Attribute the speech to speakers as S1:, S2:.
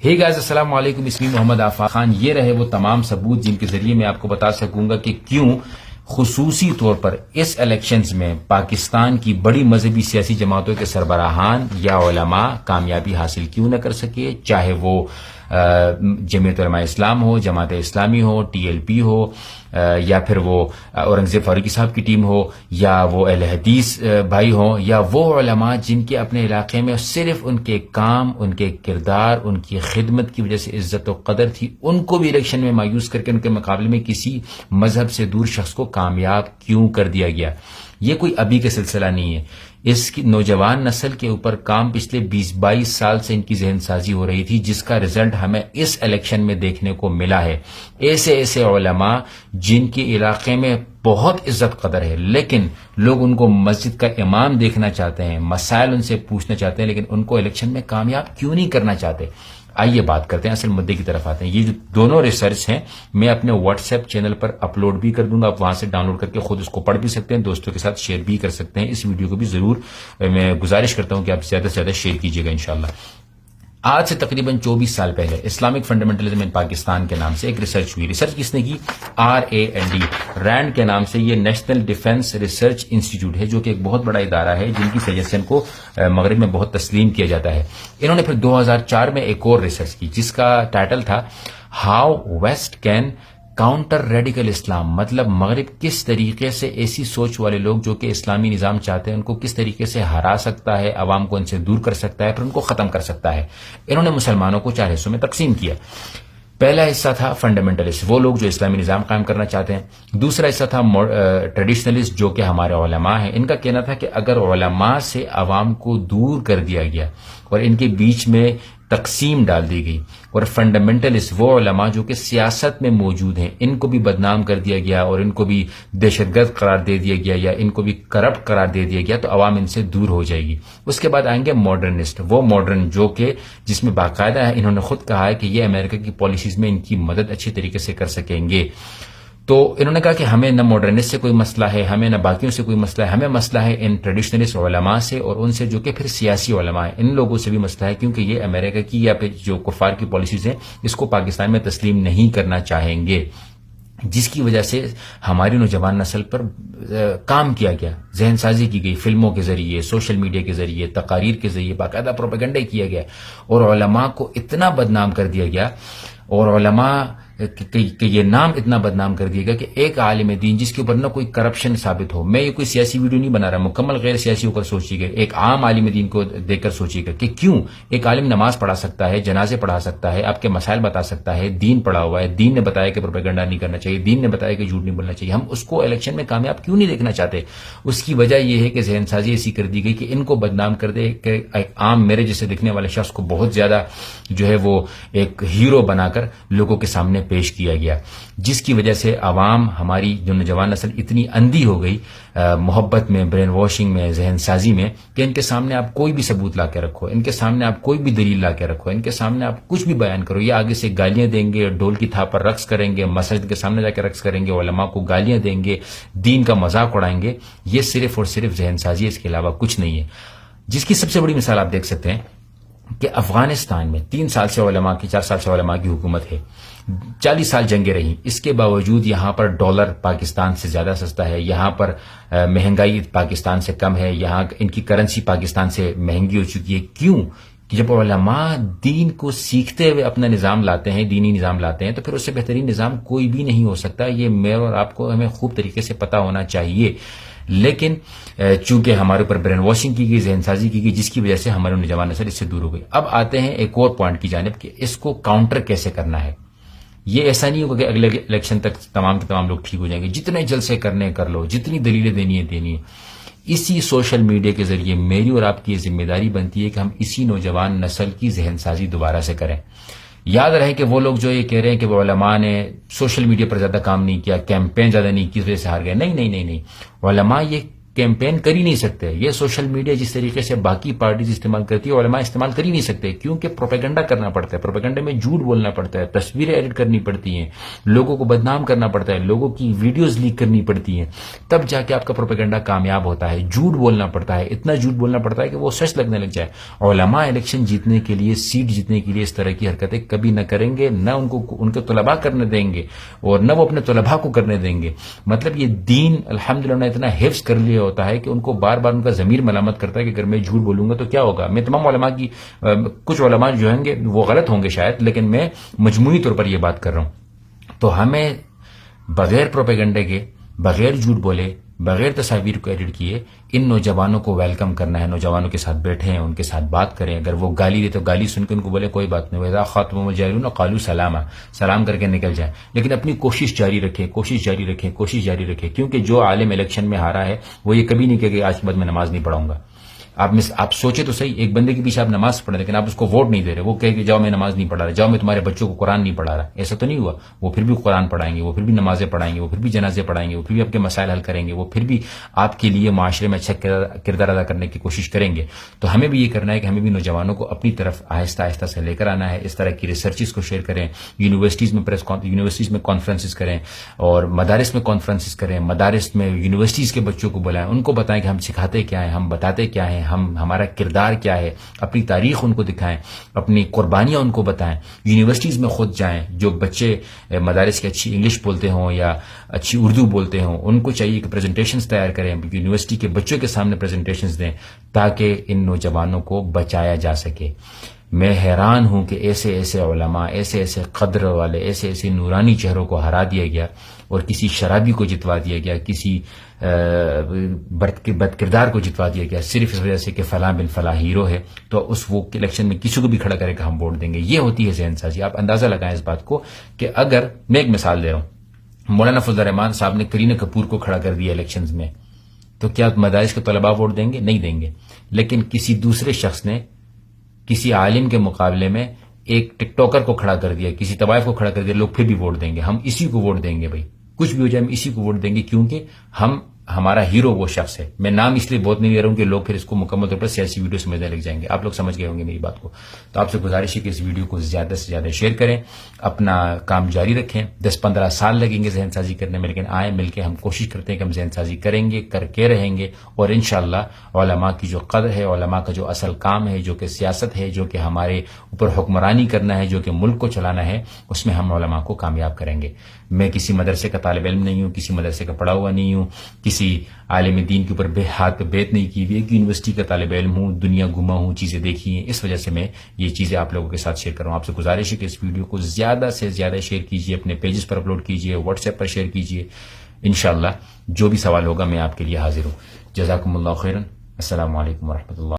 S1: ہے گائز، السلام علیکم، اسمی محمد آفاق خان۔ یہ رہے وہ تمام ثبوت جن کے ذریعے میں آپ کو بتا سکوں گا کہ کیوں خصوصی طور پر اس الیکشنز میں پاکستان کی بڑی مذہبی سیاسی جماعتوں کے سربراہان یا علماء کامیابی حاصل کیوں نہ کر سکے، چاہے وہ جمعیت علماء اسلام ہو، جماعت اسلامی ہو، ٹی ایل پی ہو، یا پھر وہ اورنگزیب فاروقی صاحب کی ٹیم ہو، یا وہ اہل حدیث بھائی ہوں، یا وہ علماء جن کے اپنے علاقے میں صرف ان کے کام، ان کے کردار، ان کی خدمت کی وجہ سے عزت و قدر تھی، ان کو بھی الیکشن میں مایوس کر کے ان کے مقابلے میں کسی مذہب سے دور شخص کو کامیاب کیوں کر دیا گیا۔ یہ کوئی ابھی کا سلسلہ نہیں ہے، اس کی نوجوان نسل کے اوپر کام پچھلے 20-22 سال سے ان کی ذہن سازی ہو رہی تھی، جس کا رزلٹ ہمیں اس الیکشن میں دیکھنے کو ملا ہے۔ ایسے علماء جن کے علاقے میں بہت عزت قدر ہے، لیکن لوگ ان کو مسجد کا امام دیکھنا چاہتے ہیں، مسائل ان سے پوچھنا چاہتے ہیں، لیکن ان کو الیکشن میں کامیاب کیوں نہیں کرنا چاہتے۔ آئیے بات کرتے ہیں، اصل مدعے کی طرف آتے ہیں۔ یہ جو دونوں ریسرچ ہیں میں اپنے واٹس ایپ چینل پر اپلوڈ بھی کر دوں گا، آپ وہاں سے ڈاؤن لوڈ کر کے خود اس کو پڑھ بھی سکتے ہیں، دوستوں کے ساتھ شیئر بھی کر سکتے ہیں۔ اس ویڈیو کو بھی ضرور میں گزارش کرتا ہوں کہ آپ زیادہ سے زیادہ شیئر کیجیے گا انشاءاللہ۔ آج سے تقریباً 24 سال پہلے اسلامک فنڈامنٹلزم ان پاکستان کے نام سے ایک ریسرچ ہوئی۔ ریسرچ کس نے کی؟ RAND، رینڈ کے نام سے۔ یہ نیشنل ڈیفنس ریسرچ انسٹیٹیوٹ ہے، جو کہ ایک بہت بڑا ادارہ ہے جن کی سجیشن کو مغرب میں بہت تسلیم کیا جاتا ہے۔ انہوں نے پھر 2004 میں ایک اور ریسرچ کی جس کا ٹائٹل تھا how West can counter radical Islam, مطلب مغرب کس طریقے سے ایسی سوچ والے لوگ جو کہ اسلامی نظام چاہتے ہیں ان کو کس طریقے سے ہرا سکتا ہے، عوام کو ان سے دور کر سکتا ہے، پھر ان کو ختم کر سکتا ہے۔ انہوں نے مسلمانوں کو 4 حصوں میں تقسیم کیا۔ پہلا حصہ تھا فنڈامنٹلسٹ، وہ لوگ جو اسلامی نظام قائم کرنا چاہتے ہیں۔ دوسرا حصہ تھا ٹریڈیشنلسٹ، جو کہ ہمارے علماء ہیں۔ ان کا کہنا تھا کہ اگر علماء سے عوام کو دور کر دیا گیا اور ان کے بیچ میں تقسیم ڈال دی گئی، اور فنڈامنٹلسٹ وہ علماء جو کہ سیاست میں موجود ہیں ان کو بھی بدنام کر دیا گیا اور ان کو بھی دہشت گرد قرار دے دیا گیا یا ان کو بھی کرپٹ قرار دے دیا گیا، تو عوام ان سے دور ہو جائے گی۔ اس کے بعد آئیں گے ماڈرنسٹ، وہ ماڈرن جو کہ جس میں باقاعدہ انہوں نے خود کہا ہے کہ یہ امریکہ کی پالیسیز میں ان کی مدد اچھی طریقے سے کر سکیں گے۔ تو انہوں نے کہا کہ ہمیں نہ ماڈرنسٹ سے کوئی مسئلہ ہے، ہمیں نہ باقیوں سے کوئی مسئلہ ہے، ہمیں مسئلہ ہے ان ٹریڈیشنلسٹ علماء سے اور ان سے جو کہ پھر سیاسی علماء ہیں، ان لوگوں سے بھی مسئلہ ہے، کیونکہ یہ امریکہ کی یا پھر جو کفار کی پالیسیز ہیں اس کو پاکستان میں تسلیم نہیں کرنا چاہیں گے، جس کی وجہ سے ہماری نوجوان نسل پر کام کیا گیا، ذہن سازی کی گئی، فلموں کے ذریعے، سوشل میڈیا کے ذریعے، تقاریر کے ذریعے باقاعدہ پروپیگنڈا کیا گیا اور علماء کو اتنا بدنام کر دیا گیا، اور علماء کہ یہ نام اتنا بدنام کر دیا گیا کہ ایک عالم دین جس کے اوپر نہ کوئی کرپشن ثابت ہو، میں یہ کوئی سیاسی ویڈیو نہیں بنا رہا، مکمل غیر سیاسی اوپر سوچیے گا، ایک عام عالم دین کو دیکھ کر سوچیے گا کہ کیوں ایک عالم نماز پڑھا سکتا ہے، جنازے پڑھا سکتا ہے، آپ کے مسائل بتا سکتا ہے، دین پڑھا ہوا ہے، دین نے بتایا کہ پروپیگنڈا نہیں کرنا چاہیے، دین نے بتایا کہ جھوٹ نہیں بولنا چاہیے، ہم اس کو الیکشن میں کامیاب کیوں نہیں دیکھنا چاہتے؟ اس کی وجہ یہ ہے کہ ذہن سازی ایسی کر دی گئی کہ ان کو بدنام کر دے، کہ ایک عام میرے جیسے دکھنے والے شخص کو بہت زیادہ جو ہے وہ ایک ہیرو بنا کر لوگوں کے سامنے پیش کیا گیا، جس کی وجہ سے عوام، ہماری جو نوجوان نسل اتنی اندھی ہو گئی محبت میں، برین واشنگ میں، ذہن سازی میں، کہ ان کے سامنے آپ کوئی بھی ثبوت لا کے رکھو، ان کے سامنے آپ کوئی بھی دلیل لا کے رکھو، ان کے سامنے آپ کچھ بھی بیان کرو، یہ آگے سے گالیاں دیں گے، ڈھول کی تھاپ پر رقص کریں گے، مسجد کے سامنے جا کے رقص کریں گے، علماء کو گالیاں دیں گے، دین کا مذاق اڑائیں گے۔ یہ صرف اور صرف ذہن سازی ہے، اس کے علاوہ کچھ نہیں ہے۔ جس کی سب سے بڑی مثال آپ دیکھ سکتے ہیں کہ افغانستان میں 3 سال سے علماء کی، 4 سال سے علماء کی حکومت ہے، 40 سال جنگیں رہیں، اس کے باوجود یہاں پر ڈالر پاکستان سے زیادہ سستا ہے، یہاں پر مہنگائی پاکستان سے کم ہے، یہاں ان کی کرنسی پاکستان سے مہنگی ہو چکی ہے۔ کیوں؟ کہ جب علماء دین کو سیکھتے ہوئے اپنا نظام لاتے ہیں، دینی نظام لاتے ہیں، تو پھر اس سے بہترین نظام کوئی بھی نہیں ہو سکتا۔ یہ میں اور آپ کو ہمیں خوب طریقے سے پتہ ہونا چاہیے، لیکن چونکہ ہمارے اوپر برین واشنگ کی گئی، ذہن سازی کی گئی، جس کی وجہ سے ہمارے نوجوان نسل اس سے دور ہو گئی۔ اب آتے ہیں ایک اور پوائنٹ کی جانب کہ اس کو کاؤنٹر کیسے کرنا ہے۔ یہ ایسا نہیں ہوگا کہ اگلے الیکشن تک تمام کے تمام لوگ ٹھیک ہو جائیں گے، جتنے جلسے کرنے کر لو، جتنی دلیلیں دینی ہے۔ اسی سوشل میڈیا کے ذریعے میری اور آپ کی یہ ذمہ داری بنتی ہے کہ ہم اسی نوجوان نسل کی ذہن سازی دوبارہ سے کریں۔ یاد رہے کہ وہ لوگ جو یہ کہہ رہے ہیں کہ وہ علماء نے سوشل میڈیا پر زیادہ کام نہیں کیا، کیمپین زیادہ نہیں کی، اس وجہ سے ہار گئے، نہیں، علماء یہ کیمپین کر ہی نہیں سکتے. یہ سوشل میڈیا جس طریقے سے باقی پارٹیز استعمال کرتی ہے علماء استعمال کر ہی نہیں سکتے, کیونکہ پروپیگنڈا کرنا پڑتا ہے. پروپیگنڈے میں جھوٹ بولنا پڑتا ہے, تصویریں ایڈٹ کرنی پڑتی ہیں, لوگوں کو بدنام کرنا پڑتا ہے, لوگوں کی ویڈیوز لیک کرنی پڑتی ہیں, تب جا کے آپ کا پروپیگنڈا کامیاب ہوتا ہے. جھوٹ بولنا پڑتا ہے, اتنا جھوٹ بولنا پڑتا ہے کہ وہ سچ لگنے لگ جائے. علماء الیکشن جیتنے کے لیے, سیٹ جیتنے کے لیے اس طرح کی حرکتیں کبھی نہ کریں گے, نہ ان کے طلباء کرنے دیں گے اور نہ وہ اپنے طلباء کو کرنے دیں گے. مطلب یہ دین الحمدللہ نے اتنا حفظ کر لیا ہوتا ہے کہ ان کو بار بار ان کا ضمیر ملامت کرتا ہے کہ اگر میں جھوٹ بولوں گا تو کیا ہوگا. میں تمام علماء کی, کچھ علماء جو ہیں گے وہ غلط ہوں گے شاید, لیکن میں مجموعی طور پر یہ بات کر رہا ہوں. تو ہمیں بغیر پروپیگنڈے کے, بغیر جھوٹ بولے, بغیر تصاویر کو ایڈٹ کیے ان نوجوانوں کو ویلکم کرنا ہے. نوجوانوں کے ساتھ بیٹھے ہیں, ان کے ساتھ بات کریں. اگر وہ گالی دے تو گالی سن کے ان کو بولے کوئی بات نہیں, وَإِذَا خَاطَبَهُمُ الْجَاهِلُونَ قَالُوا سَلَامًا, سلام کر کے نکل جائیں. لیکن اپنی کوشش جاری رکھیں, کوشش جاری رکھیں, کوشش جاری رکھیں, کیونکہ جو عالم الیکشن میں ہارا ہے وہ یہ کبھی نہیں کہے کہ آج کے بعد میں نماز نہیں پڑھوں گا. آپ سوچے تو صحیح, ایک بندے کے پیچھے آپ نماز پڑھ رہے لیکن آپ اس کو ووٹ نہیں دے رہے. وہ کہے کہ جاؤ میں نماز نہیں پڑھا رہا, جاؤ میں تمہارے بچوں کو قرآن نہیں پڑھا رہا. ایسا تو نہیں ہوا. وہ پھر بھی قرآن پڑھائیں گے, وہ پھر بھی نمازیں پڑھائیں گے, وہ پھر بھی جنازے پڑھائیں گے, وہ پھر بھی آپ کے مسائل حل کریں گے, وہ پھر بھی آپ کے لیے معاشرے میں اچھا کردار ادا کرنے کی کوشش کریں گے. تو ہمیں بھی یہ کرنا ہے کہ ہمیں بھی نوجوانوں کو اپنی طرف آہستہ آہستہ سے لے کر آنا ہے. اس طرح کی ریسرچز کو شیئر کریں, یونیورسٹیز میں کانفرنسز کریں اور مدارس میں کانفرنسز کریں. مدارس میں یونیورسٹیز کے بچوں کو بلائیں, ان کو بتائیں کہ ہم سکھاتے کیا ہیں, ہم بتاتے کیا ہیں, ہمارا کردار کیا ہے, اپنی تاریخ ان کو دکھائیں, اپنی قربانیاں ان کو بتائیں. یونیورسٹیز میں خود جائیں. جو بچے مدارس کے اچھی انگلش بولتے ہوں یا اچھی اردو بولتے ہوں, ان کو چاہیے کہ پریزنٹیشنز تیار کریں, یونیورسٹی کے بچوں کے سامنے پریزنٹیشنز دیں تاکہ ان نوجوانوں کو بچایا جا سکے. میں حیران ہوں کہ ایسے ایسے علماء, ایسے ایسے قدر والے, ایسے ایسے نورانی چہروں کو ہرا دیا گیا اور کسی شرابی کو جتوا دیا گیا, کسی بد کردار کو جتوا دیا گیا, صرف اس وجہ سے کہ فلاں بن فلاں ہیرو ہے تو اس وہ الیکشن میں کسی کو بھی کھڑا کرے کہ ہم ووٹ دیں گے. یہ ہوتی ہے ذہن سازی. آپ اندازہ لگائیں اس بات کو کہ اگر میں ایک مثال دے رہا ہوں, مولانا فضل الرحمان صاحب نے کرینہ کپور کو کھڑا کر دیا الیکشنز میں, تو کیا مدارس کے طلباء ووٹ دیں گے؟ نہیں دیں گے. لیکن کسی دوسرے شخص نے کسی عالم کے مقابلے میں ایک ٹک ٹاکر کو کھڑا کر دیا, کسی طوائف کو کھڑا کر دیا, لوگ پھر بھی ووٹ دیں گے. ہم اسی کو ووٹ دیں گے بھائی, کچھ بھی ہو جائے ہم اسی کو ووٹ دیں گے, کیونکہ ہمارا ہیرو وہ شخص ہے. میں نام اس لیے بہت نہیں لے رہا ہوں کہ لوگ پھر اس کو مکمل طور پر سیاسی ویڈیو سمجھنے لگ جائیں گے. آپ لوگ سمجھ گئے ہوں گے میری بات کو. تو آپ سے گزارش ہے کہ اس ویڈیو کو زیادہ سے زیادہ شیئر کریں, اپنا کام جاری رکھیں. 10-15 سال لگیں گے ذہن سازی کرنے میں, لیکن آئیں مل کے ہم کوشش کرتے ہیں کہ ہم ذہن سازی کریں گے, کر کے رہیں گے. اور انشاءاللہ علماء کی جو قدر ہے, علماء کا جو اصل کام ہے, جو کہ سیاست ہے, جو کہ ہمارے اوپر حکمرانی کرنا ہے, جو کہ ملک کو چلانا ہے, اس میں ہم علماء کو کامیاب کریں گے. میں کسی مدرسے کا طالب علم نہیں ہوں, کسی مدرسے کا پڑھا ہوا نہیں ہوں, کسی عالم دین کے اوپر ہاتھ پہ بیت نہیں کی ہوئی, ایک یونیورسٹی کا طالب علم ہوں, دنیا گھما ہوں, چیزیں دیکھی ہیں, اس وجہ سے میں یہ چیزیں آپ لوگوں کے ساتھ شیئر کر رہا ہوں. آپ سے گزارش ہے کہ اس ویڈیو کو زیادہ سے زیادہ شیئر کیجیے, اپنے پیجز پر اپلوڈ کیجیے, واٹس ایپ پر شیئر کیجیے. انشاءاللہ جو بھی سوال ہوگا میں آپ کے لیے حاضر ہوں. جزاکم اللہ خیرن. السلام علیکم ورحمۃ اللہ.